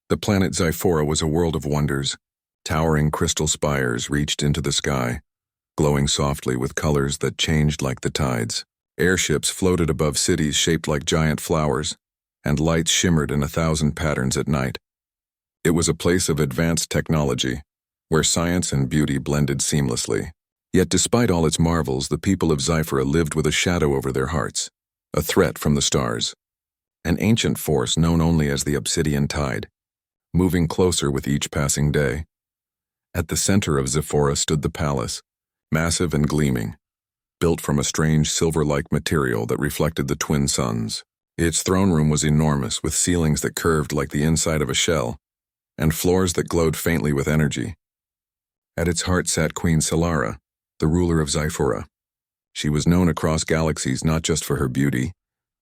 The planet Zyphora was a world of wonders. Towering crystal spires reached into the sky, glowing softly with colors that changed like the tides. Airships floated above cities shaped like giant flowers, and lights shimmered in 1,000 patterns at night. It was a place of advanced technology, where science and beauty blended seamlessly. Yet despite all its marvels, the people of Zyphora lived with a shadow over their hearts, a threat from the stars. An ancient force known only as the Obsidian Tide, moving closer with each passing day. At the center of Zyphora stood the palace, massive and gleaming, built from a strange silver-like material that reflected the twin suns. Its throne room was enormous, with ceilings that curved like the inside of a shell, and floors that glowed faintly with energy. At its heart sat Queen Solara, the ruler of Zyphora. She was known across galaxies not just for her beauty,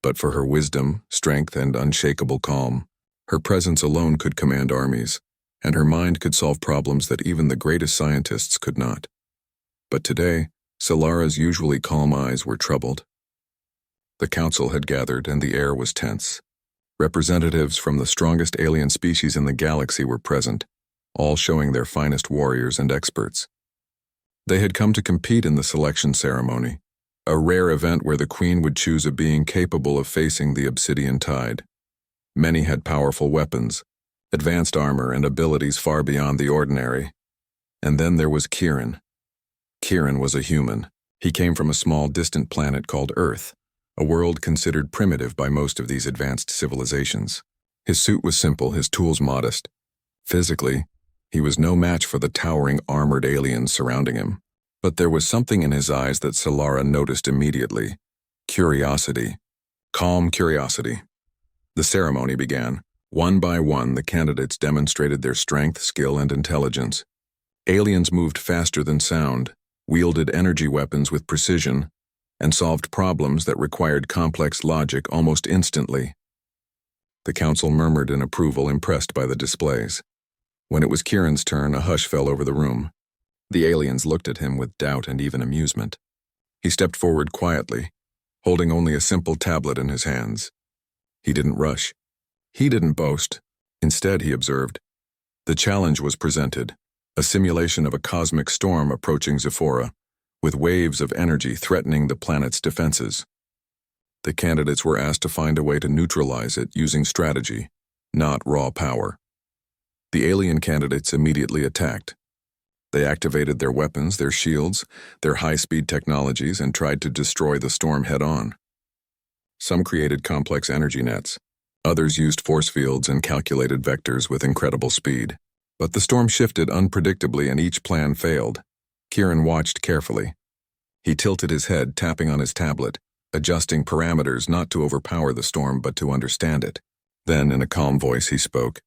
but for her wisdom, strength, and unshakable calm. Her presence alone could command armies, and her mind could solve problems that even the greatest scientists could not. But today, Solara's usually calm eyes were troubled. The council had gathered, and the air was tense. Representatives from the strongest alien species in the galaxy were present, all showing their finest warriors and experts. They had come to compete in the selection ceremony, a rare event where the queen would choose a being capable of facing the Obsidian Tide. Many had powerful weapons, advanced armor, and abilities far beyond the ordinary. And then there was Kieran. Kieran was a human. He came from a small, distant planet called Earth, a world considered primitive by most of these advanced civilizations. His suit was simple, his tools modest. Physically, he was no match for the towering armored aliens surrounding him. But there was something in his eyes that Solara noticed immediately. Curiosity. Calm curiosity. The ceremony began. One by one, the candidates demonstrated their strength, skill, and intelligence. Aliens moved faster than sound, wielded energy weapons with precision, and solved problems that required complex logic almost instantly. The council murmured in approval, impressed by the displays. When it was Kieran's turn, a hush fell over the room. The aliens looked at him with doubt and even amusement. He stepped forward quietly, holding only a simple tablet in his hands. He didn't rush. He didn't boast. Instead, he observed. The challenge was presented, a simulation of a cosmic storm approaching Zyphora, with waves of energy threatening the planet's defenses. The candidates were asked to find a way to neutralize it using strategy, not raw power. The alien candidates immediately attacked. They activated their weapons, their shields, their high-speed technologies, and tried to destroy the storm head-on. Some created complex energy nets. Others used force fields and calculated vectors with incredible speed. But the storm shifted unpredictably and each plan failed. Kieran watched carefully. He tilted his head, tapping on his tablet, adjusting parameters not to overpower the storm but to understand it. Then, in a calm voice, he spoke.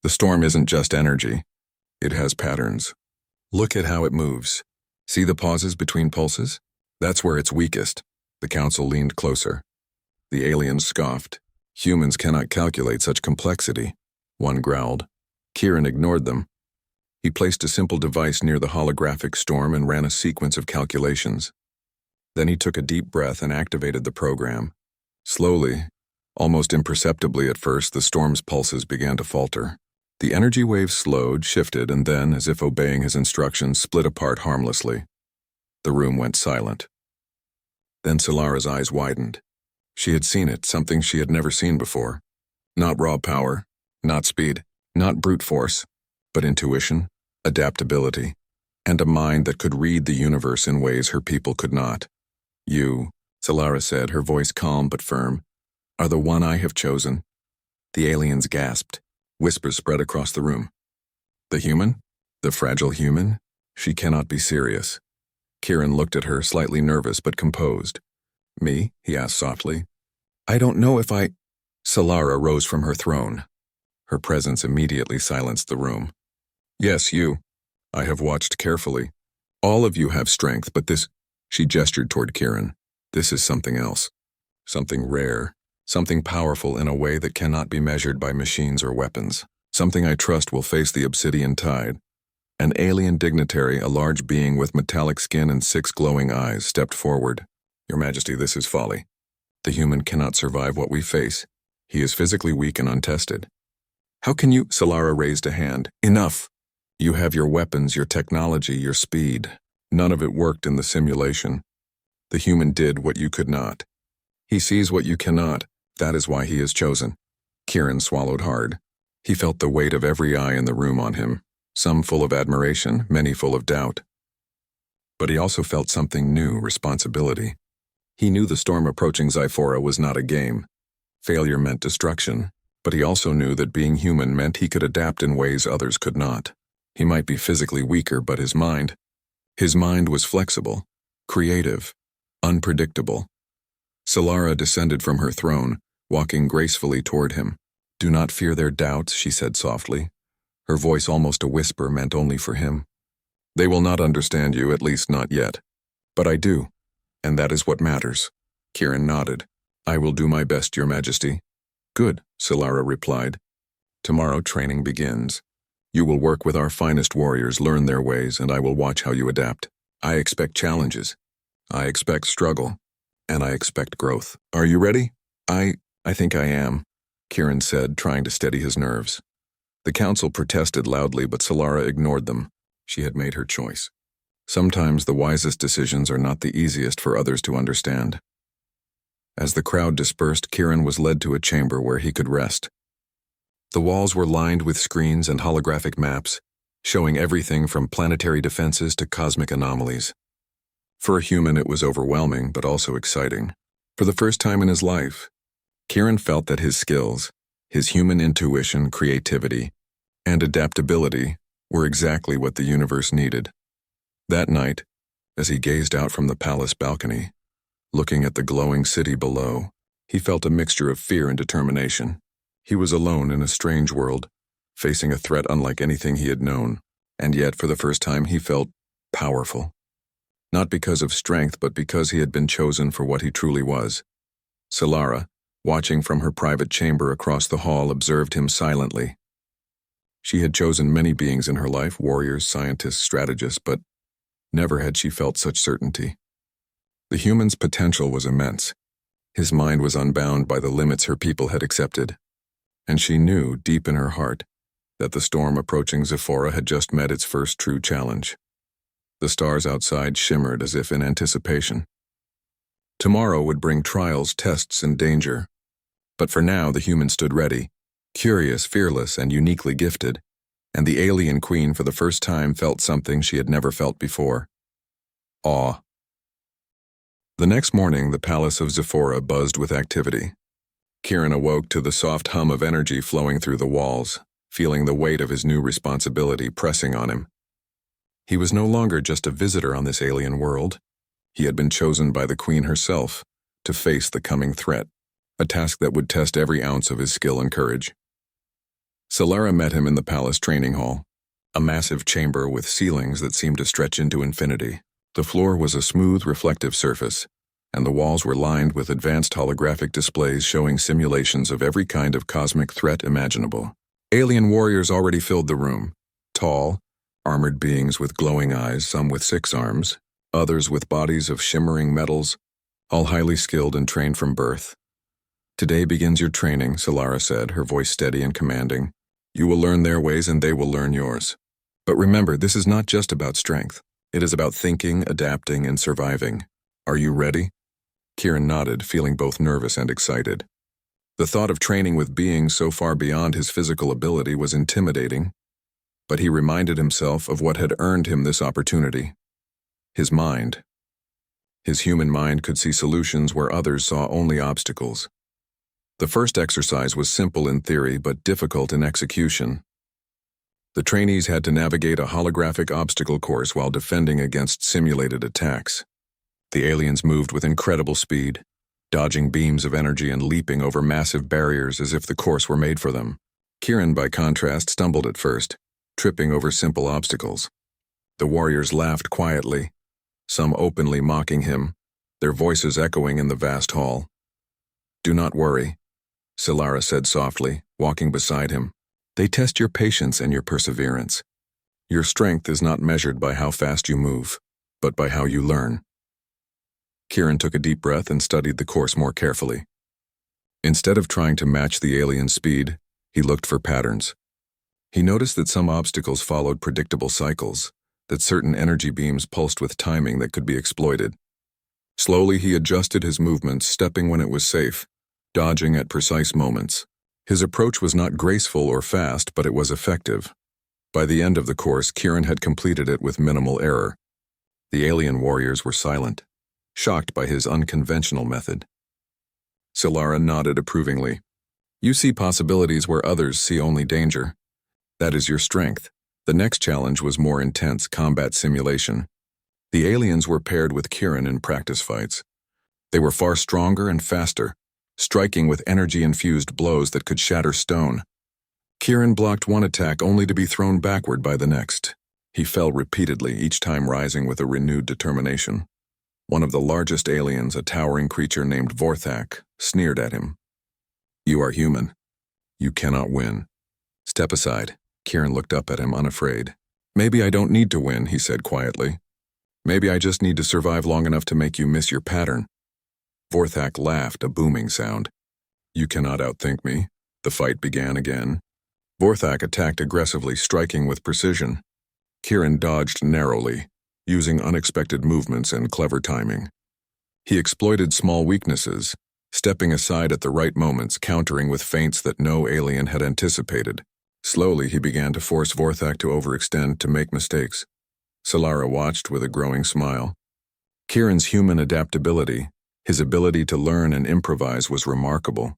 The storm isn't just energy. It has patterns. Look at how it moves. See the pauses between pulses? That's where it's weakest. The council leaned closer. The aliens scoffed. Humans cannot calculate such complexity. One growled. Kieran ignored them. He placed a simple device near the holographic storm and ran a sequence of calculations. Then he took a deep breath and activated the program. Slowly, almost imperceptibly at first, the storm's pulses began to falter. The energy waves slowed, shifted, and then, as if obeying his instructions, split apart harmlessly. The room went silent. Then Solara's eyes widened. She had seen it, something she had never seen before. Not raw power, not speed, not brute force, but intuition, adaptability, and a mind that could read the universe in ways her people could not. You, Solara said, her voice calm but firm, are the one I have chosen. The aliens gasped. Whispers spread across the room. The human? The fragile human? She cannot be serious. Kieran looked at her, slightly nervous but composed. Me? He asked softly. I don't know if I... Solara rose from her throne. Her presence immediately silenced the room. Yes, you. I have watched carefully. All of you have strength, but this... She gestured toward Kieran. This is something else. Something rare. Something powerful in a way that cannot be measured by machines or weapons. Something I trust will face the Obsidian Tide. An alien dignitary, a large being with metallic skin and 6 glowing eyes, stepped forward. Your Majesty, this is folly. The human cannot survive what we face. He is physically weak and untested. How can you? Solara raised a hand. Enough! You have your weapons, your technology, your speed. None of it worked in the simulation. The human did what you could not. He sees what you cannot. That is why he is chosen. Kieran swallowed hard. He felt the weight of every eye in the room on him, some full of admiration, many full of doubt. But he also felt something new, responsibility. He knew the storm approaching Zyphora was not a game. Failure meant destruction, but he also knew that being human meant he could adapt in ways others could not. He might be physically weaker, but his mind was flexible, creative, unpredictable. Solara descended from her throne, walking gracefully toward him. "Do not fear their doubts," she said softly. Her voice, almost a whisper, meant only for him. "They will not understand you, at least not yet. But I do, and that is what matters." Kieran nodded. "I will do my best, Your Majesty." "Good," Solara replied. "Tomorrow training begins. You will work with our finest warriors, learn their ways, and I will watch how you adapt. I expect challenges. I expect struggle. And I expect growth. Are you ready?" I think I am," Kieran said, trying to steady his nerves. The council protested loudly, but Solara ignored them. She had made her choice. Sometimes the wisest decisions are not the easiest for others to understand. As the crowd dispersed, Kieran was led to a chamber where he could rest. The walls were lined with screens and holographic maps, showing everything from planetary defenses to cosmic anomalies. For a human, it was overwhelming, but also exciting. For the first time in his life, Kieran felt that his skills, his human intuition, creativity, and adaptability were exactly what the universe needed. That night, as he gazed out from the palace balcony, looking at the glowing city below, he felt a mixture of fear and determination. He was alone in a strange world, facing a threat unlike anything he had known, and yet for the first time he felt powerful. Not because of strength, but because he had been chosen for what he truly was. Solara, watching from her private chamber across the hall, observed him silently. She had chosen many beings in her life, warriors, scientists, strategists, but never had she felt such certainty. The human's potential was immense. His mind was unbound by the limits her people had accepted. And she knew, deep in her heart, that the storm approaching Zyphora had just met its first true challenge. The stars outside shimmered as if in anticipation. Tomorrow would bring trials, tests, and danger. But for now, the human stood ready, curious, fearless, and uniquely gifted, and the alien queen for the first time felt something she had never felt before: awe. The next morning, the palace of Zyphora buzzed with activity. Kieran awoke to the soft hum of energy flowing through the walls, feeling the weight of his new responsibility pressing on him. He was no longer just a visitor on this alien world. He had been chosen by the queen herself to face the coming threat, a task that would test every ounce of his skill and courage. Solara met him in the palace training hall, a massive chamber with ceilings that seemed to stretch into infinity. The floor was a smooth, reflective surface, and the walls were lined with advanced holographic displays showing simulations of every kind of cosmic threat imaginable. Alien warriors already filled the room, tall, armored beings with glowing eyes, some with 6 arms, others with bodies of shimmering metals, all highly skilled and trained from birth. "Today begins your training," Solara said, her voice steady and commanding. "You will learn their ways and they will learn yours. But remember, this is not just about strength. It is about thinking, adapting, and surviving. Are you ready?" Kieran nodded, feeling both nervous and excited. The thought of training with beings so far beyond his physical ability was intimidating, but he reminded himself of what had earned him this opportunity. His mind. His human mind could see solutions where others saw only obstacles. The first exercise was simple in theory but difficult in execution. The trainees had to navigate a holographic obstacle course while defending against simulated attacks. The aliens moved with incredible speed, dodging beams of energy and leaping over massive barriers as if the course were made for them. Kieran, by contrast, stumbled at first, tripping over simple obstacles. The warriors laughed quietly, some openly mocking him, their voices echoing in the vast hall. "Do not worry," Solara said softly, walking beside him. "They test your patience and your perseverance. Your strength is not measured by how fast you move, but by how you learn." Kieran took a deep breath and studied the course more carefully. Instead of trying to match the alien's speed, He looked for patterns. He noticed that some obstacles followed predictable cycles, that certain energy beams pulsed with timing that could be exploited. Slowly, he adjusted his movements, stepping when it was safe, dodging at precise moments. His approach was not graceful or fast, but it was effective. By the end of the course, Kieran had completed it with minimal error. The alien warriors were silent, shocked by his unconventional method. Solara nodded approvingly. You see possibilities where others see only danger. That is your strength. The next challenge was more intense combat simulation. The aliens were paired with Kieran in practice fights. They were far stronger and faster, striking with energy-infused blows that could shatter stone. Kieran blocked one attack only to be thrown backward by the next. He fell repeatedly, each time rising with a renewed determination. One of the largest aliens, a towering creature named Vorthak, sneered at him. You are human. You cannot win. Step aside. Kieran looked up at him unafraid. Maybe I don't need to win, he said quietly. Maybe I just need to survive long enough to make you miss your pattern. Vorthak laughed, a booming sound. You cannot outthink me. The fight began again. Vorthak attacked aggressively, striking with precision. Kieran dodged narrowly, using unexpected movements and clever timing. He exploited small weaknesses, stepping aside at the right moments, countering with feints that no alien had anticipated. Slowly, he began to force Vorthak to overextend, to make mistakes. Solara watched with a growing smile. Kieran's human adaptability, his ability to learn and improvise, was remarkable.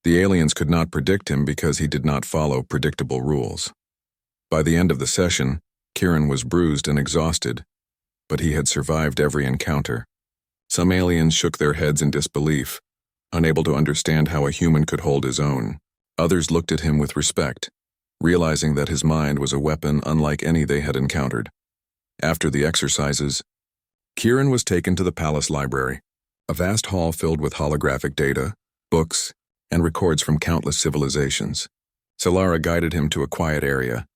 The aliens could not predict him because he did not follow predictable rules. By the end of the session, Kieran was bruised and exhausted, but he had survived every encounter. Some aliens shook their heads in disbelief, unable to understand how a human could hold his own. Others looked at him with respect, realizing that his mind was a weapon unlike any they had encountered. After the exercises, Kieran was taken to the palace library, a vast hall filled with holographic data, books, and records from countless civilizations. Solara guided him to a quiet area.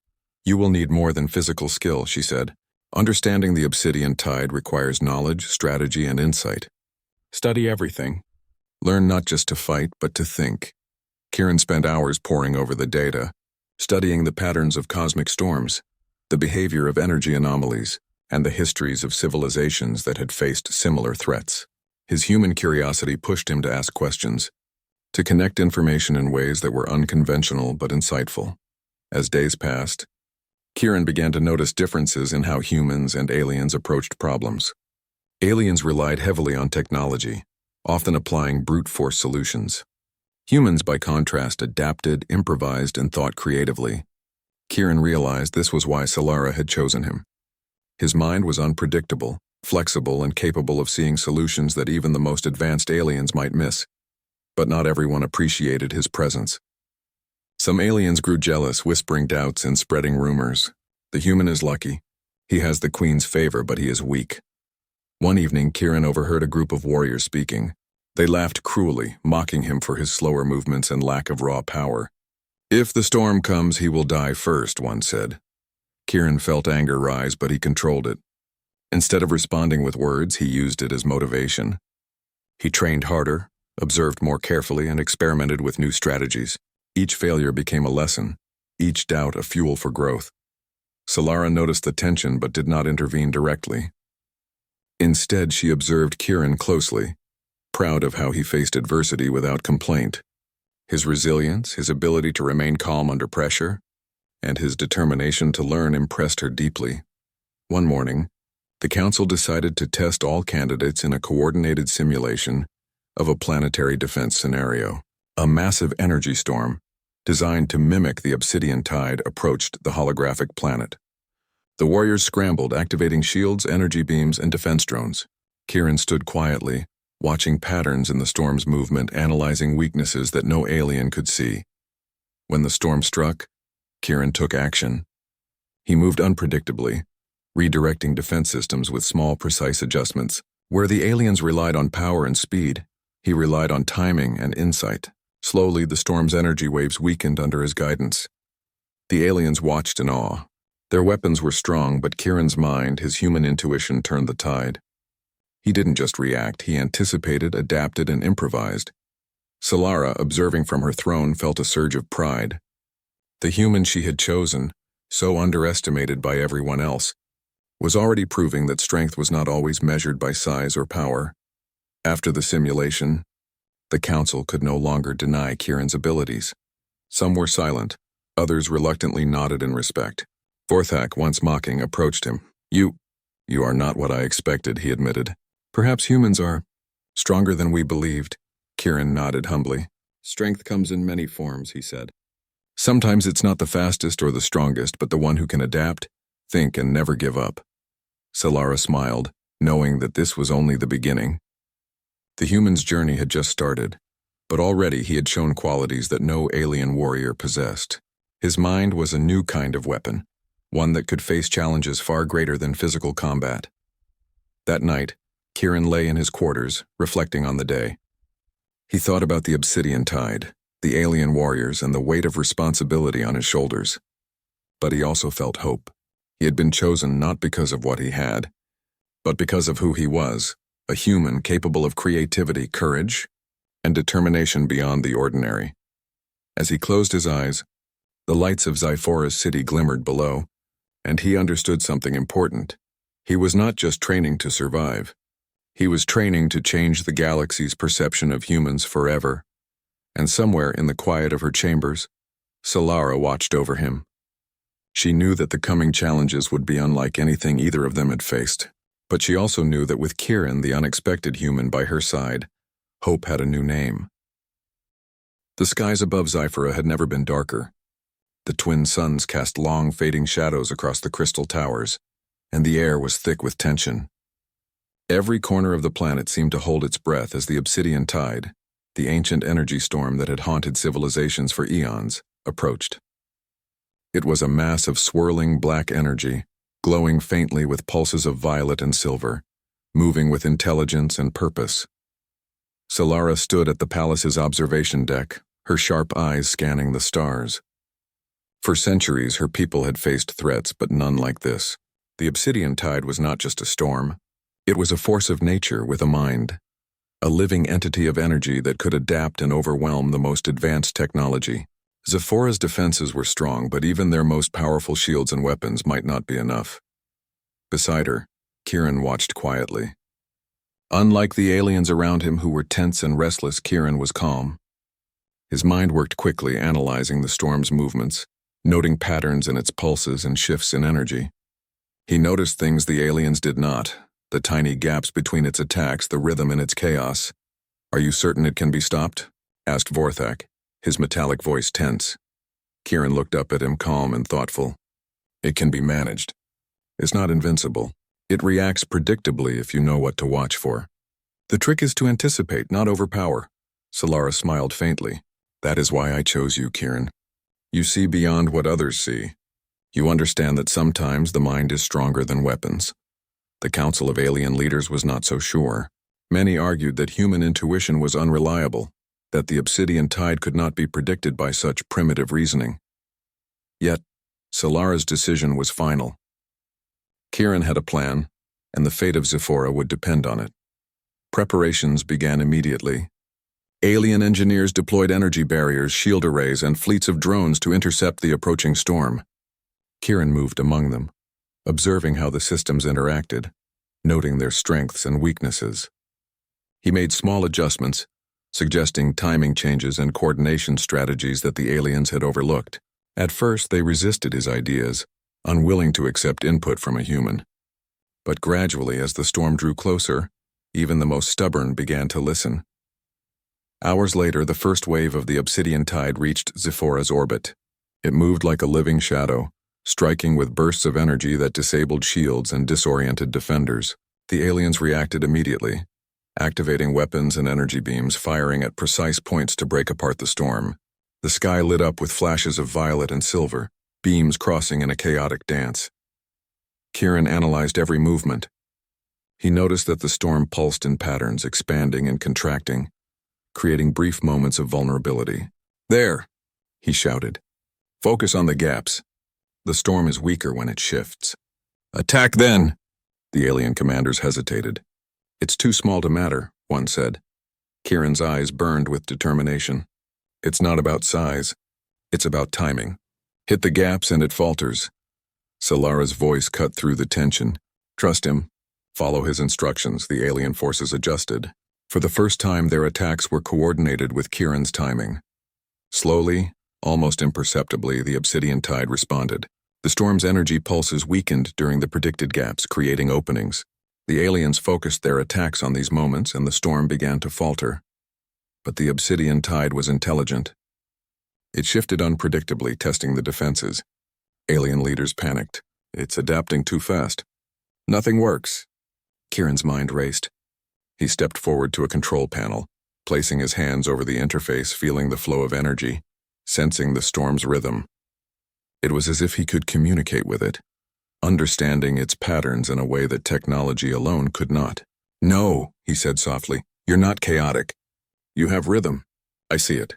You will need more than physical skill, she said. Understanding the obsidian tide requires knowledge, strategy, and insight. Study everything. Learn not just to fight, but to think. Kieran spent hours poring over the data, studying the patterns of cosmic storms, the behavior of energy anomalies, and the histories of civilizations that had faced similar threats. His human curiosity pushed him to ask questions, to connect information in ways that were unconventional but insightful. As days passed, Kieran began to notice differences in how humans and aliens approached problems. Aliens relied heavily on technology, often applying brute force solutions. Humans, by contrast, adapted, improvised, and thought creatively. Kieran realized this was why Solara had chosen him. His mind was unpredictable, flexible, and capable of seeing solutions that even the most advanced aliens might miss. But not everyone appreciated his presence. Some aliens grew jealous, whispering doubts and spreading rumors. The human is lucky. He has the queen's favor, but he is weak. One evening, Kieran overheard a group of warriors speaking. They laughed cruelly, mocking him for his slower movements and lack of raw power. If the storm comes, he will die first, one said. Kieran felt anger rise, but he controlled it. Instead of responding with words, he used it as motivation. He trained harder, observed more carefully, and experimented with new strategies. Each failure became a lesson, each doubt a fuel for growth. Solara noticed the tension but did not intervene directly. Instead, she observed Kieran closely, proud of how he faced adversity without complaint. His resilience, his ability to remain calm under pressure, and his determination to learn impressed her deeply. One morning, the council decided to test all candidates in a coordinated simulation of a planetary defense scenario. A massive energy storm, designed to mimic the obsidian tide, approached the holographic planet. The warriors scrambled, activating shields, energy beams, and defense drones. Kieran stood quietly, watching patterns in the storm's movement, analyzing weaknesses that no alien could see. When the storm struck, Kieran took action. He moved unpredictably, redirecting defense systems with small, precise adjustments. Where the aliens relied on power and speed, he relied on timing and insight. Slowly, the storm's energy waves weakened under his guidance. The aliens watched in awe. Their weapons were strong, but Kieran's mind, his human intuition, turned the tide. He didn't just react, he anticipated, adapted, and improvised. Solara, observing from her throne, felt a surge of pride. The human she had chosen, so underestimated by everyone else, was already proving that strength was not always measured by size or power. After the simulation, the council could no longer deny Kieran's abilities. Some were silent, others reluctantly nodded in respect. Vorthak, once mocking, approached him. You are not what I expected, he admitted. Perhaps humans are stronger than we believed. Kieran nodded humbly. Strength comes in many forms, he said. Sometimes it's not the fastest or the strongest, but the one who can adapt, think, and never give up. Solara smiled, knowing that this was only the beginning. The human's journey had just started, but already he had shown qualities that no alien warrior possessed. His mind was a new kind of weapon, one that could face challenges far greater than physical combat. That night, Kieran lay in his quarters, reflecting on the day. He thought about the obsidian tide, the alien warriors, and the weight of responsibility on his shoulders. But he also felt hope. He had been chosen not because of what he had, but because of who he was, a human capable of creativity, courage, and determination beyond the ordinary. As he closed his eyes, the lights of Zyphora's city glimmered below, and he understood something important. He was not just training to survive. He was training to change the galaxy's perception of humans forever. And somewhere in the quiet of her chambers, Solara watched over him. She knew that the coming challenges would be unlike anything either of them had faced, but she also knew that with Kieran, the unexpected human, by her side, hope had a new name. The skies above Zyphora had never been darker. The twin suns cast long, fading shadows across the crystal towers, and the air was thick with tension. Every corner of the planet seemed to hold its breath as the obsidian tide, the ancient energy storm that had haunted civilizations for eons, approached. It was a mass of swirling black energy, glowing faintly with pulses of violet and silver, moving with intelligence and purpose. Solara stood at the palace's observation deck, her sharp eyes scanning the stars. For centuries, her people had faced threats, but none like this. The obsidian tide was not just a storm. It was a force of nature with a mind, a living entity of energy that could adapt and overwhelm the most advanced technology. Zephora's defenses were strong, but even their most powerful shields and weapons might not be enough. Beside her, Kieran watched quietly. Unlike the aliens around him who were tense and restless, Kieran was calm. His mind worked quickly, analyzing the storm's movements, noting patterns in its pulses and shifts in energy. He noticed things the aliens did not, the tiny gaps between its attacks, the rhythm in its chaos. Are you certain it can be stopped? Asked Vorthak, his metallic voice tense. Kieran looked up at him, calm and thoughtful. It can be managed. It's not invincible. It reacts predictably if you know what to watch for. The trick is to anticipate, not overpower. Solara smiled faintly. That is why I chose you, Kieran. You see beyond what others see. You understand that sometimes the mind is stronger than weapons. The Council of Alien Leaders was not so sure. Many argued that human intuition was unreliable, that the obsidian tide could not be predicted by such primitive reasoning. Yet, Solara's decision was final. Kieran had a plan, and the fate of Zephora would depend on it. Preparations began immediately. Alien engineers deployed energy barriers, shield arrays, and fleets of drones to intercept the approaching storm. Kieran moved among them, observing how the systems interacted, noting their strengths and weaknesses. He made small adjustments, suggesting timing changes and coordination strategies that the aliens had overlooked. At first, they resisted his ideas, unwilling to accept input from a human. But gradually, as the storm drew closer, even the most stubborn began to listen. Hours later, the first wave of the obsidian tide reached Zephora's orbit. It moved like a living shadow, striking with bursts of energy that disabled shields and disoriented defenders. The aliens reacted immediately, activating weapons and energy beams, firing at precise points to break apart the storm. The sky lit up with flashes of violet and silver, beams crossing in a chaotic dance. Kieran analyzed every movement. He noticed that the storm pulsed in patterns, expanding and contracting, creating brief moments of vulnerability. There, he shouted. Focus on the gaps. The storm is weaker when it shifts. Attack then! The alien commanders hesitated. It's too small to matter, one said. Kieran's eyes burned with determination. It's not about size. It's about timing. Hit the gaps and it falters. Solara's voice cut through the tension. Trust him. Follow his instructions, the alien forces adjusted. For the first time, their attacks were coordinated with Kieran's timing. Slowly, almost imperceptibly, the obsidian tide responded. The storm's energy pulses weakened during the predicted gaps, creating openings. The aliens focused their attacks on these moments, and the storm began to falter. But the obsidian tide was intelligent. It shifted unpredictably, testing the defenses. Alien leaders panicked. It's adapting too fast. Nothing works. Kieran's mind raced. He stepped forward to a control panel, placing his hands over the interface, feeling the flow of energy, sensing the storm's rhythm. It was as if he could communicate with it, understanding its patterns in a way that technology alone could not. "No," he said softly, "you're not chaotic. You have rhythm. I see it."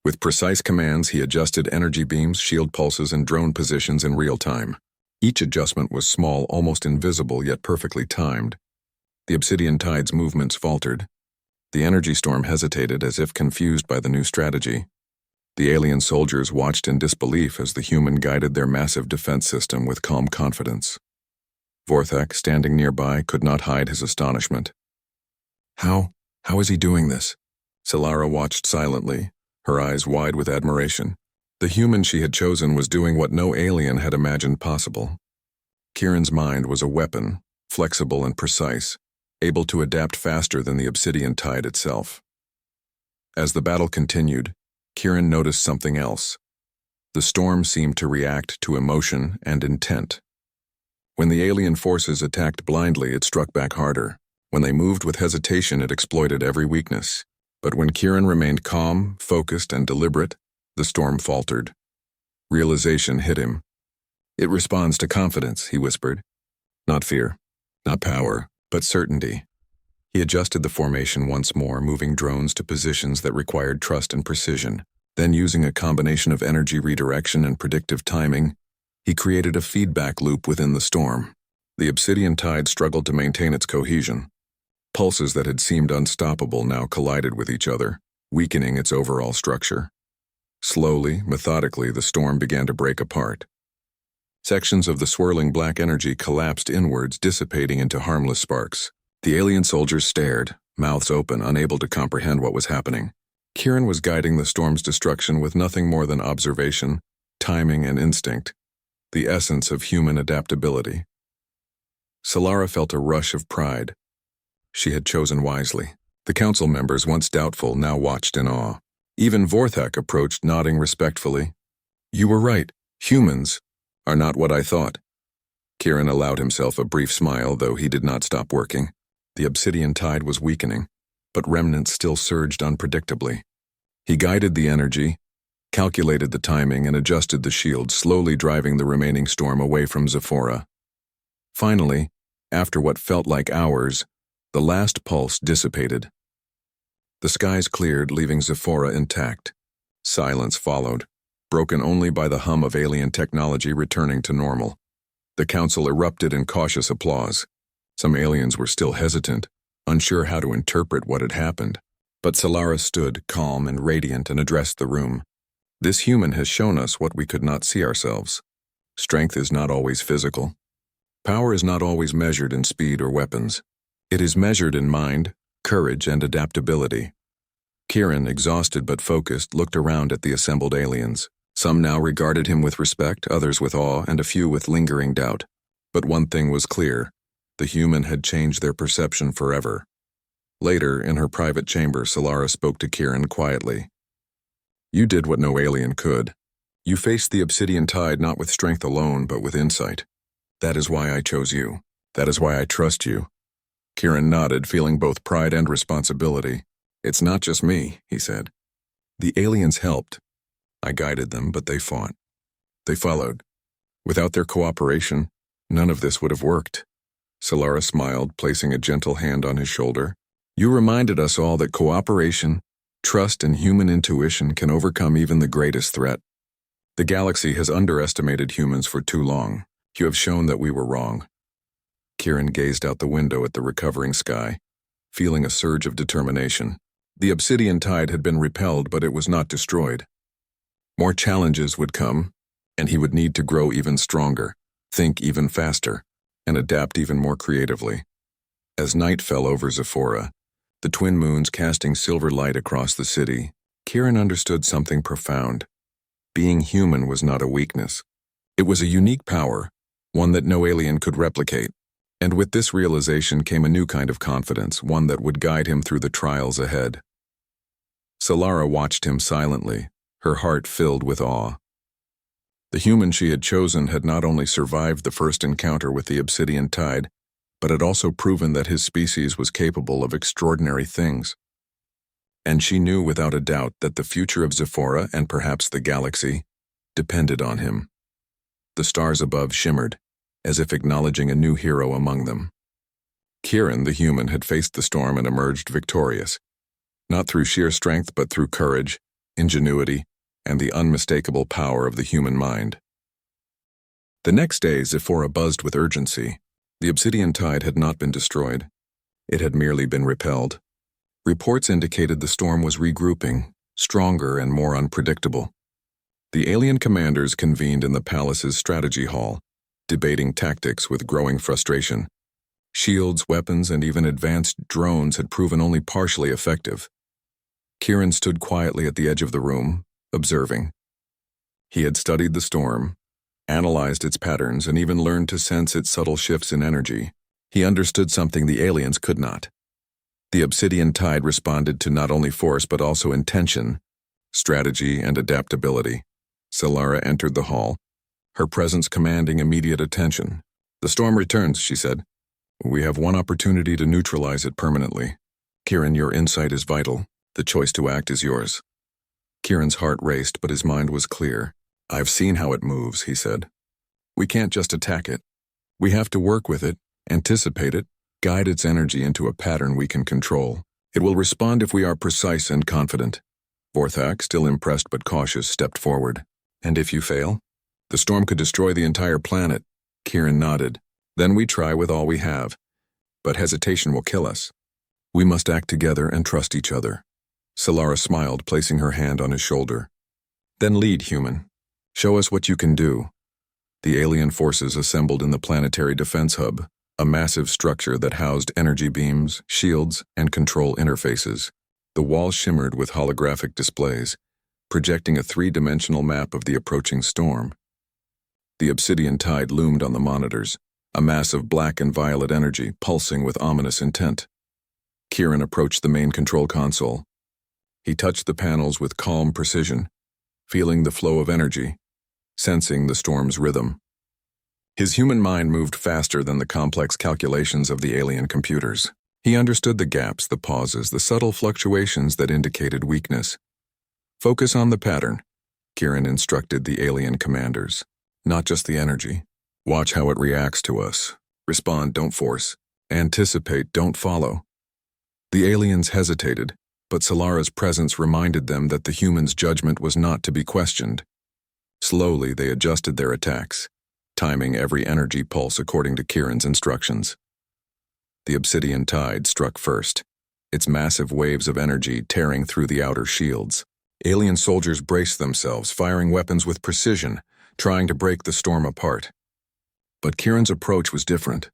With precise commands, he adjusted energy beams, shield pulses, and drone positions in real time. Each adjustment was small, almost invisible, yet perfectly timed. The obsidian tide's movements faltered. The energy storm hesitated, as if confused by the new strategy. The alien soldiers watched in disbelief as the human guided their massive defense system with calm confidence. Vorthak, standing nearby, could not hide his astonishment. How is he doing this? Solara watched silently, her eyes wide with admiration. The human she had chosen was doing what no alien had imagined possible. Kieran's mind was a weapon, flexible and precise, able to adapt faster than the obsidian tide itself. As the battle continued, Kieran noticed something else. The storm seemed to react to emotion and intent. When the alien forces attacked blindly, it struck back harder. When they moved with hesitation, it exploited every weakness. But when Kieran remained calm, focused, and deliberate, the storm faltered. Realization hit him. "It responds to confidence," he whispered. "Not fear, not power, but certainty." He adjusted the formation once more, moving drones to positions that required trust and precision. Then, using a combination of energy redirection and predictive timing, he created a feedback loop within the storm. The obsidian tide struggled to maintain its cohesion. Pulses that had seemed unstoppable now collided with each other, weakening its overall structure. Slowly, methodically, the storm began to break apart. Sections of the swirling black energy collapsed inwards, dissipating into harmless sparks. The alien soldiers stared, mouths open, unable to comprehend what was happening. Kieran was guiding the storm's destruction with nothing more than observation, timing, and instinct, the essence of human adaptability. Solara felt a rush of pride. She had chosen wisely. The council members, once doubtful, now watched in awe. Even Vorthak approached, nodding respectfully. "You were right. Humans are not what I thought." Kieran allowed himself a brief smile, though he did not stop working. The obsidian tide was weakening, but remnants still surged unpredictably. He guided the energy, calculated the timing, and adjusted the shield, slowly driving the remaining storm away from Zephora. Finally, after what felt like hours, the last pulse dissipated. The skies cleared, leaving Zephora intact. Silence followed, broken only by the hum of alien technology returning to normal. The council erupted in cautious applause. Some aliens were still hesitant, unsure how to interpret what had happened. But Solara stood, calm and radiant, and addressed the room. "This human has shown us what we could not see ourselves. Strength is not always physical. Power is not always measured in speed or weapons. It is measured in mind, courage, and adaptability." Kieran, exhausted but focused, looked around at the assembled aliens. Some now regarded him with respect, others with awe, and a few with lingering doubt. But one thing was clear. The human had changed their perception forever. Later, in her private chamber, Solara spoke to Kieran quietly. "You did what no alien could. You faced the obsidian tide not with strength alone, but with insight. That is why I chose you. That is why I trust you." Kieran nodded, feeling both pride and responsibility. "It's not just me," he said. "The aliens helped. I guided them, but they fought. They followed. Without their cooperation, none of this would have worked." Solara smiled, placing a gentle hand on his shoulder. "You reminded us all that cooperation, trust, and human intuition can overcome even the greatest threat. The galaxy has underestimated humans for too long. You have shown that we were wrong." Kieran gazed out the window at the recovering sky, feeling a surge of determination. The obsidian tide had been repelled, but it was not destroyed. More challenges would come, and he would need to grow even stronger, think even faster, and adapt even more creatively. As night fell over Zephora, the twin moons casting silver light across the city, Kieran understood something profound. Being human was not a weakness. It was a unique power, one that no alien could replicate. And with this realization came a new kind of confidence, one that would guide him through the trials ahead. Solara watched him silently, her heart filled with awe. The human she had chosen had not only survived the first encounter with the obsidian tide, but had also proven that his species was capable of extraordinary things. And she knew without a doubt that the future of Zephora and perhaps the galaxy depended on him. The stars above shimmered, as if acknowledging a new hero among them. Kieran, the human, had faced the storm and emerged victorious, not through sheer strength but through courage, ingenuity, and the unmistakable power of the human mind. The next day, Zephora buzzed with urgency. The obsidian tide had not been destroyed. It had merely been repelled. Reports indicated the storm was regrouping, stronger and more unpredictable. The alien commanders convened in the palace's strategy hall, debating tactics with growing frustration. Shields, weapons, and even advanced drones had proven only partially effective. Kieran stood quietly at the edge of the room, observing. He had studied the storm, analyzed its patterns, and even learned to sense its subtle shifts in energy. He understood something the aliens could not. The obsidian tide responded to not only force but also intention, strategy, and adaptability. Solara entered the hall, her presence commanding immediate attention. "The storm returns," she said. "We have one opportunity to neutralize it permanently. Kieran, your insight is vital. The choice to act is yours." Kieran's heart raced, but his mind was clear. "I've seen how it moves," he said. "We can't just attack it. We have to work with it, anticipate it, guide its energy into a pattern we can control. It will respond if we are precise and confident." Vorthak, still impressed but cautious, stepped forward. "And if you fail? The storm could destroy the entire planet." Kieran nodded. "Then we try with all we have. But hesitation will kill us. We must act together and trust each other." Solara smiled, placing her hand on his shoulder. "Then lead, human. Show us what you can do." The alien forces assembled in the planetary defense hub, a massive structure that housed energy beams, shields, and control interfaces. The walls shimmered with holographic displays, projecting a three-dimensional map of the approaching storm. The obsidian tide loomed on the monitors, a mass of black and violet energy pulsing with ominous intent. Kieran approached the main control console. He touched the panels with calm precision, feeling the flow of energy, sensing the storm's rhythm. His human mind moved faster than the complex calculations of the alien computers. He understood the gaps, the pauses, the subtle fluctuations that indicated weakness. "Focus on the pattern," Kieran instructed the alien commanders. "Not just the energy. Watch how it reacts to us. Respond, don't force. Anticipate, don't follow." The aliens hesitated, but Solara's presence reminded them that the humans' judgment was not to be questioned. Slowly, they adjusted their attacks, timing every energy pulse according to Kieran's instructions. The obsidian tide struck first, its massive waves of energy tearing through the outer shields. Alien soldiers braced themselves, firing weapons with precision, trying to break the storm apart. But Kieran's approach was different.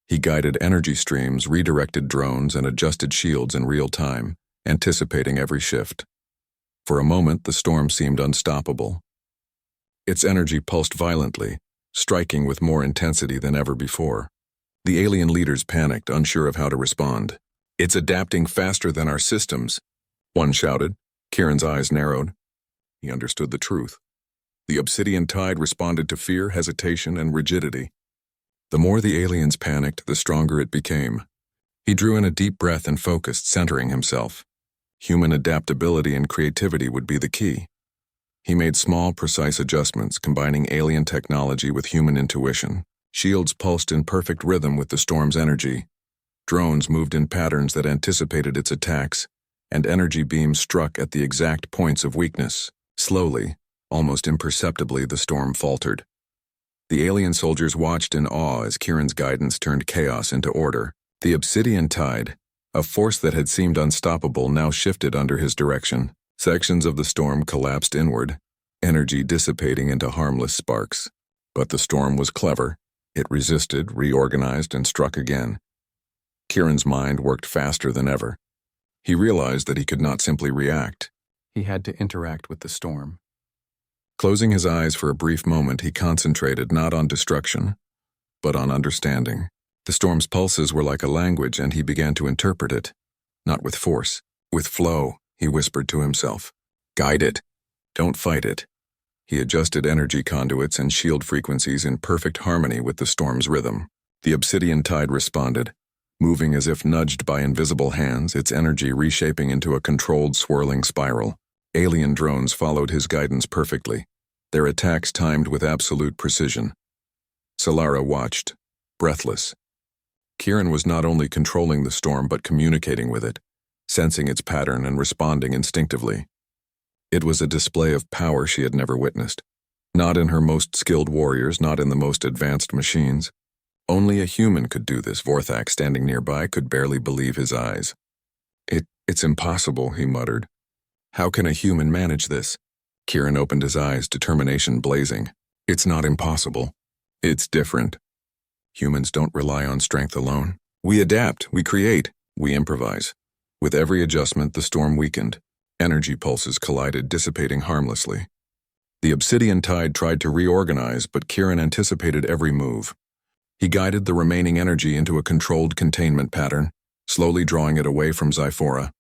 He guided energy streams, redirected drones, and adjusted shields in real time, anticipating every shift. For a moment, the storm seemed unstoppable. Its energy pulsed violently, striking with more intensity than ever before. The alien leaders panicked, unsure of how to respond. "It's adapting faster than our systems," one shouted. Kieran's eyes narrowed. He understood the truth. The obsidian tide responded to fear, hesitation, and rigidity. The more the aliens panicked, the stronger it became. He drew in a deep breath and focused, centering himself. Human adaptability and creativity would be the key. He made small, precise adjustments, combining alien technology with human intuition. Shields pulsed in perfect rhythm with the storm's energy. Drones moved in patterns that anticipated its attacks, and energy beams struck at the exact points of weakness. Slowly, almost imperceptibly, the storm faltered. The alien soldiers watched in awe as Kieran's guidance turned chaos into order. The obsidian tide, A force that had seemed unstoppable now shifted under his direction. Sections of the storm collapsed inward, energy dissipating into harmless sparks. But the storm was clever. It resisted, reorganized, and struck again. Kieran's mind worked faster than ever. He realized that he could not simply react. He had to interact with the storm. Closing his eyes for a brief moment, he concentrated not on destruction, but on understanding. The storm's pulses were like a language, and he began to interpret it. Not with force, with flow, he whispered to himself. Guide it. Don't fight it. He adjusted energy conduits and shield frequencies in perfect harmony with the storm's rhythm. The obsidian tide responded, moving as if nudged by invisible hands, its energy reshaping into a controlled, swirling spiral. Alien drones followed his guidance perfectly, their attacks timed with absolute precision. Solara watched, breathless. Kieran was not only controlling the storm but communicating with it, sensing its pattern and responding instinctively. It was a display of power she had never witnessed. Not in her most skilled warriors, not in the most advanced machines. Only a human could do this. Vorthak, standing nearby, could barely believe his eyes. It's impossible, he muttered. How can a human manage this? Kieran opened his eyes, determination blazing. It's not impossible. It's different. Humans don't rely on strength alone. We adapt, we create, we improvise. With every adjustment, the storm weakened. Energy pulses collided, dissipating harmlessly. The obsidian tide tried to reorganize, but Kieran anticipated every move. He guided the remaining energy into a controlled containment pattern, slowly drawing it away from Xiphora.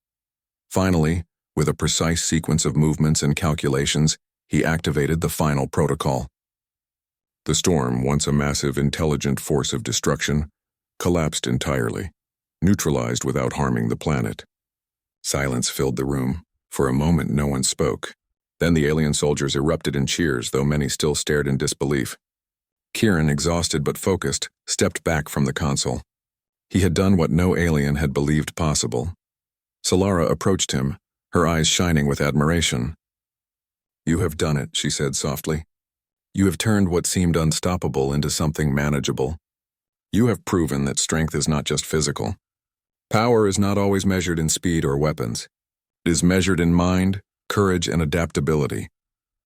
Finally, with a precise sequence of movements and calculations, he activated the final protocol. The storm, once a massive, intelligent force of destruction, collapsed entirely, neutralized without harming the planet. Silence filled the room. For a moment, no one spoke. Then the alien soldiers erupted in cheers, though many still stared in disbelief. Kieran, exhausted but focused, stepped back from the console. He had done what no alien had believed possible. Solara approached him, her eyes shining with admiration. You have done it, she said softly. You have turned what seemed unstoppable into something manageable. You have proven that strength is not just physical. Power is not always measured in speed or weapons. It is measured in mind, courage, and adaptability.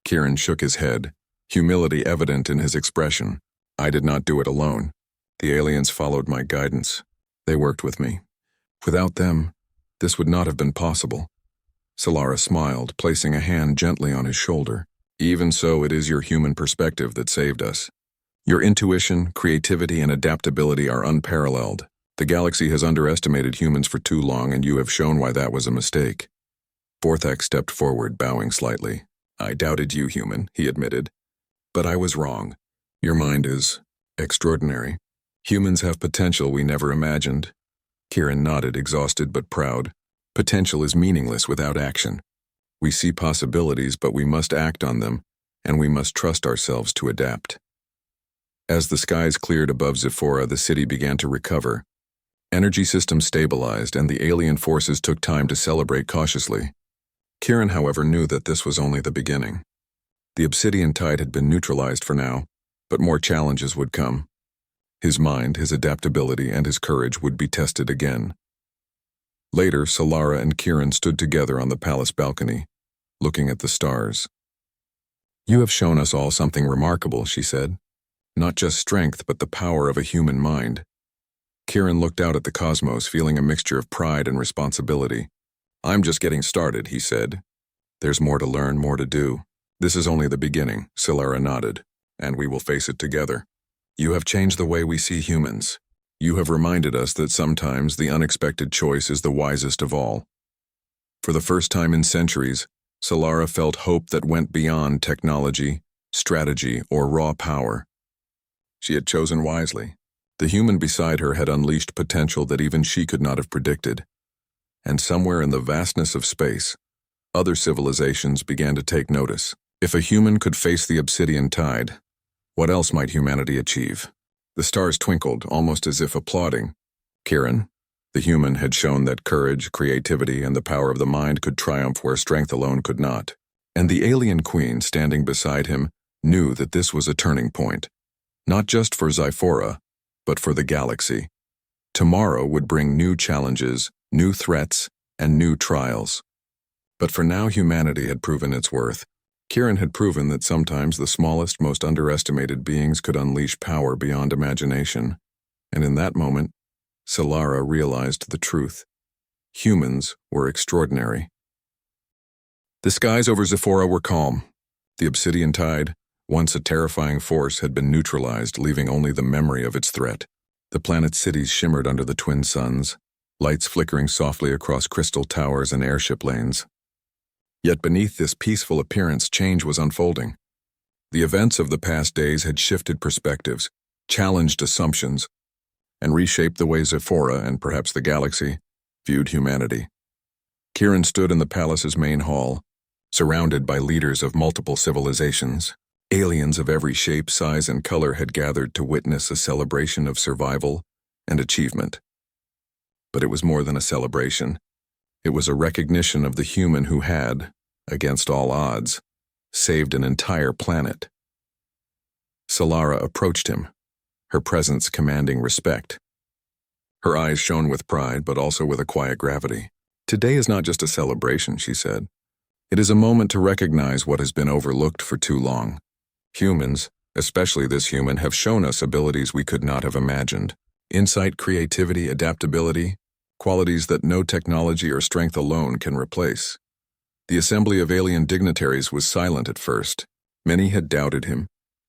Kieran shook his head, humility evident in his expression. I did not do it alone. The aliens followed my guidance. They worked with me. Without them, this would not have been possible. Solara smiled, placing a hand gently on his shoulder. Even so, it is your human perspective that saved us. Your intuition, creativity, and adaptability are unparalleled. The galaxy has underestimated humans for too long, and you have shown why that was a mistake. Vorthak stepped forward, bowing slightly. I doubted you, human, he admitted. But I was wrong. Your mind is extraordinary. Humans have potential we never imagined. Kieran nodded, exhausted but proud. Potential is meaningless without action. We see possibilities, but we must act on them, and we must trust ourselves to adapt. As the skies cleared above Xiphora, the city began to recover. Energy systems stabilized, and the alien forces took time to celebrate cautiously. Kieran, however, knew that this was only the beginning. The obsidian tide had been neutralized for now, but more challenges would come. His mind, his adaptability, and his courage would be tested again. Later, Solara and Kieran stood together on the palace balcony, looking at the stars. You have shown us all something remarkable, she said. Not just strength, but the power of a human mind. Kieran looked out at the cosmos, feeling a mixture of pride and responsibility. I'm just getting started, he said. There's more to learn, more to do. This is only the beginning, Solara nodded, and we will face it together. You have changed the way we see humans. You have reminded us that sometimes the unexpected choice is the wisest of all. For the first time in centuries, Solara felt hope that went beyond technology, strategy, or raw power. She had chosen wisely. The human beside her had unleashed potential that even she could not have predicted. And somewhere in the vastness of space, other civilizations began to take notice. If a human could face the obsidian tide, what else might humanity achieve? The stars twinkled, almost as if applauding. Kieran, the human, had shown that courage, creativity, and the power of the mind could triumph where strength alone could not. And the alien queen, standing beside him, knew that this was a turning point. Not just for Xiphora, but for the galaxy. Tomorrow would bring new challenges, new threats, and new trials. But for now, humanity had proven its worth. Kieran had proven that sometimes the smallest, most underestimated beings could unleash power beyond imagination. And in that moment, Solara realized the truth. Humans were extraordinary. The skies over Zephora were calm. The obsidian tide, once a terrifying force, had been neutralized, leaving only the memory of its threat. The planet's cities shimmered under the twin suns, lights flickering softly across crystal towers and airship lanes. Yet beneath this peaceful appearance, change was unfolding. The events of the past days had shifted perspectives, challenged assumptions, and reshaped the way Zephora, and perhaps the galaxy, viewed humanity. Kieran stood in the palace's main hall, surrounded by leaders of multiple civilizations. Aliens of every shape, size, and color had gathered to witness a celebration of survival and achievement. But it was more than a celebration. It was a recognition of the human who had, against all odds, saved an entire planet. Solara approached him, her presence commanding respect. Her eyes shone with pride, but also with a quiet gravity. "Today is not just a celebration," she said. "It is a moment to recognize what has been overlooked for too long. Humans, especially this human, have shown us abilities we could not have imagined. Insight, creativity, adaptability, qualities that no technology or strength alone can replace." The assembly of alien dignitaries was silent at first. Many had doubted him,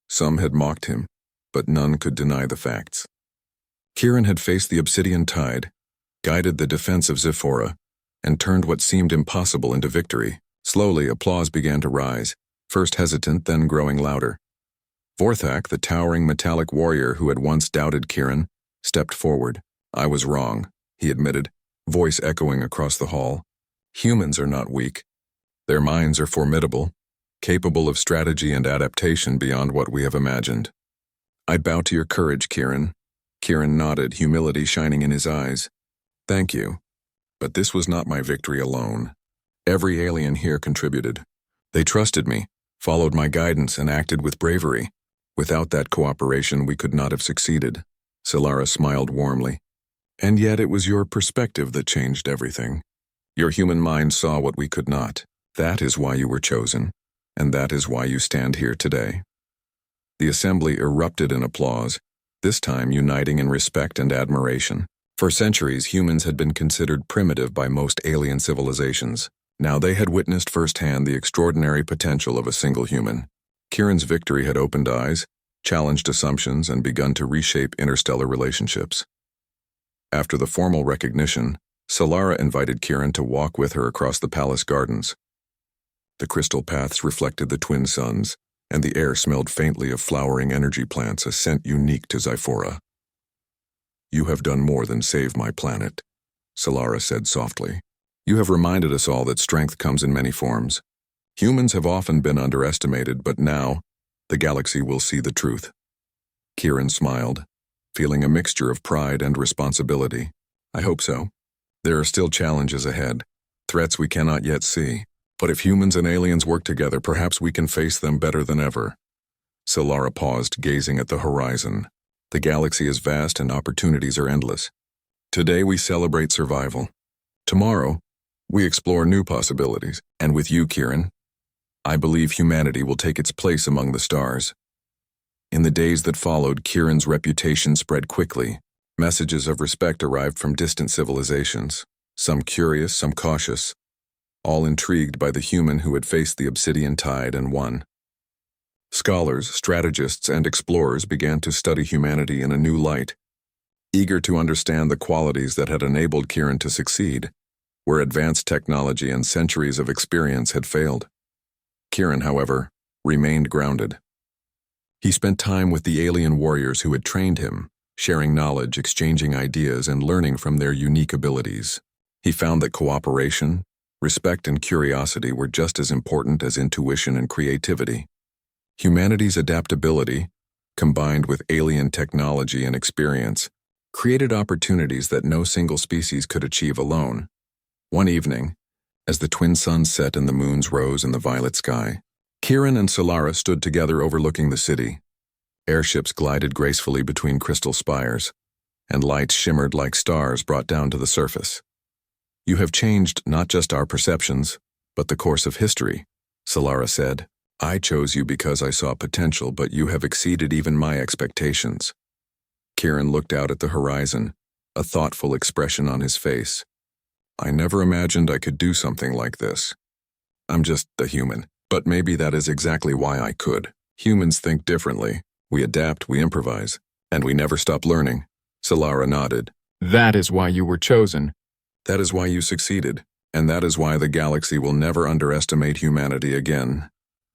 some had mocked him, but none could deny the facts. Kieran had faced the obsidian tide, guided the defense of Zephora, and turned what seemed impossible into victory. Slowly, applause began to rise, first hesitant, then growing louder. Vorthak, the towering metallic warrior who had once doubted Kieran, stepped forward. "I was wrong," he admitted, voice echoing across the hall. "Humans are not weak. Their minds are formidable, capable of strategy and adaptation beyond what we have imagined." "I bow to your courage, Kieran." Kieran nodded, humility shining in his eyes. "Thank you. But this was not my victory alone. Every alien here contributed. They trusted me, followed my guidance, and acted with bravery. Without that cooperation, we could not have succeeded." Solara smiled warmly. "And yet it was your perspective that changed everything. Your human mind saw what we could not. That is why you were chosen, and that is why you stand here today." The assembly erupted in applause, this time uniting in respect and admiration. For centuries, humans had been considered primitive by most alien civilizations. Now they had witnessed firsthand the extraordinary potential of a single human. Kieran's victory had opened eyes, challenged assumptions, and begun to reshape interstellar relationships. After the formal recognition, Solara invited Kieran to walk with her across the palace gardens. The crystal paths reflected the twin suns, and the air smelled faintly of flowering energy plants, a scent unique to Zephora. "You have done more than save my planet," Solara said softly. "You have reminded us all that strength comes in many forms. Humans have often been underestimated, but now, the galaxy will see the truth." Kieran smiled, feeling a mixture of pride and responsibility. "I hope so. There are still challenges ahead, threats we cannot yet see. But if humans and aliens work together, perhaps we can face them better than ever." Solara paused, gazing at the horizon. The galaxy is vast and opportunities are endless. Today we celebrate survival. Tomorrow, we explore new possibilities. And with you, Kieran, I believe humanity will take its place among the stars. In the days that followed, Kieran's reputation spread quickly. Messages of respect arrived from distant civilizations, some curious, some cautious, all intrigued by the human who had faced the obsidian tide and won. Scholars, strategists, and explorers began to study humanity in a new light, eager to understand the qualities that had enabled Kieran to succeed, where advanced technology and centuries of experience had failed. Kieran, however, remained grounded. He spent time with the alien warriors who had trained him, sharing knowledge, exchanging ideas, and learning from their unique abilities. He found that cooperation, respect, and curiosity were just as important as intuition and creativity. Humanity's adaptability, combined with alien technology and experience, created opportunities that no single species could achieve alone. One evening, as the twin suns set and the moons rose in the violet sky, Kieran and Solara stood together overlooking the city. Airships glided gracefully between crystal spires, and lights shimmered like stars brought down to the surface. You have changed not just our perceptions, but the course of history, Solara said. I chose you because I saw potential, but you have exceeded even my expectations. Kieran looked out at the horizon, a thoughtful expression on his face. I never imagined I could do something like this. I'm just a human, but maybe that is exactly why I could. Humans think differently. We adapt, we improvise, and we never stop learning. Solara nodded. That is why you were chosen. That is why you succeeded, and that is why the galaxy will never underestimate humanity again.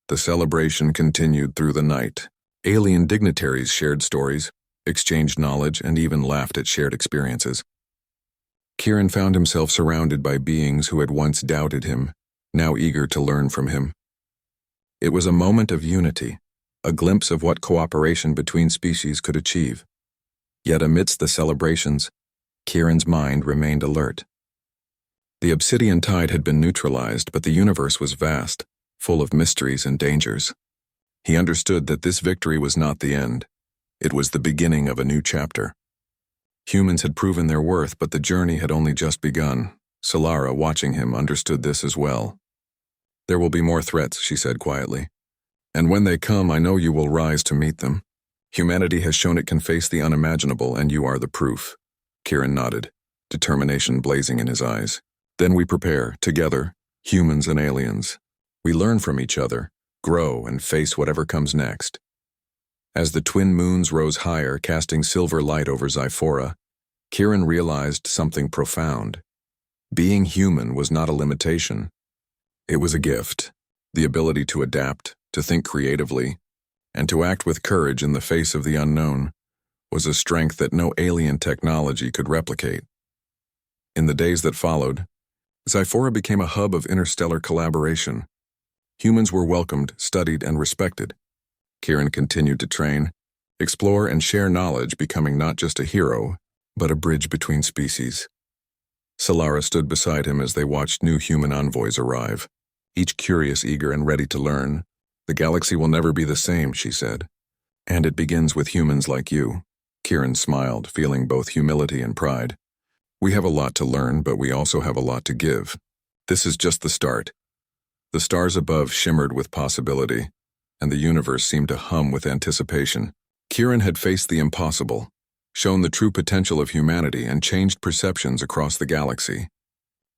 The celebration continued through the night. Alien dignitaries shared stories, exchanged knowledge, and even laughed at shared experiences. Kieran found himself surrounded by beings who had once doubted him, now eager to learn from him. It was a moment of unity, a glimpse of what cooperation between species could achieve. Yet amidst the celebrations, Kieran's mind remained alert. The obsidian tide had been neutralized, but the universe was vast, full of mysteries and dangers. He understood that this victory was not the end. It was the beginning of a new chapter. Humans had proven their worth, but the journey had only just begun. Solara, watching him, understood this as well. There will be more threats, she said quietly. And when they come, I know you will rise to meet them. Humanity has shown it can face the unimaginable, and you are the proof. Kieran nodded, determination blazing in his eyes. Then we prepare, together, humans and aliens. We learn from each other, grow, and face whatever comes next. As the twin moons rose higher, casting silver light over Xiphora, Kieran realized something profound. Being human was not a limitation. It was a gift, the ability to adapt, to think creatively, and to act with courage in the face of the unknown was a strength that no alien technology could replicate. In the days that followed, Xiphora became a hub of interstellar collaboration. Humans were welcomed, studied, and respected. Kieran continued to train, explore, and share knowledge, becoming not just a hero, but a bridge between species. Solara stood beside him as they watched new human envoys arrive, each curious, eager, and ready to learn. The galaxy will never be the same, she said. And it begins with humans like you. Kieran smiled, feeling both humility and pride. We have a lot to learn, but we also have a lot to give. This is just the start. The stars above shimmered with possibility, and the universe seemed to hum with anticipation. Kieran had faced the impossible, shown the true potential of humanity, and changed perceptions across the galaxy.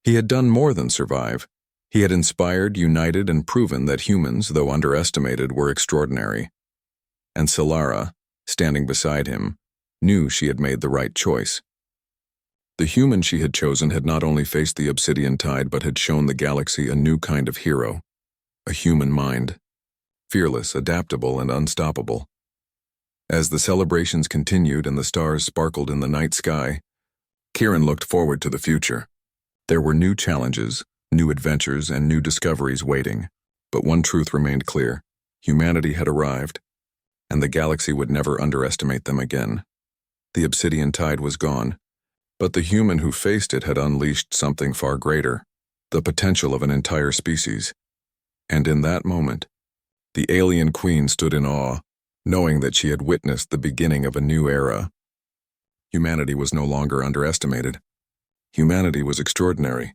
He had done more than survive. He had inspired, united, and proven that humans, though underestimated, were extraordinary. And Solara, standing beside him, knew she had made the right choice. The human she had chosen had not only faced the obsidian tide, but had shown the galaxy a new kind of hero, a human mind, fearless, adaptable, and unstoppable. As the celebrations continued and the stars sparkled in the night sky, Kieran looked forward to the future. There were new challenges, new adventures, and new discoveries waiting, but one truth remained clear. Humanity had arrived, and the galaxy would never underestimate them again. The obsidian tide was gone, but the human who faced it had unleashed something far greater, the potential of an entire species. And in that moment, the alien queen stood in awe, knowing that she had witnessed the beginning of a new era. Humanity was no longer underestimated. Humanity was extraordinary.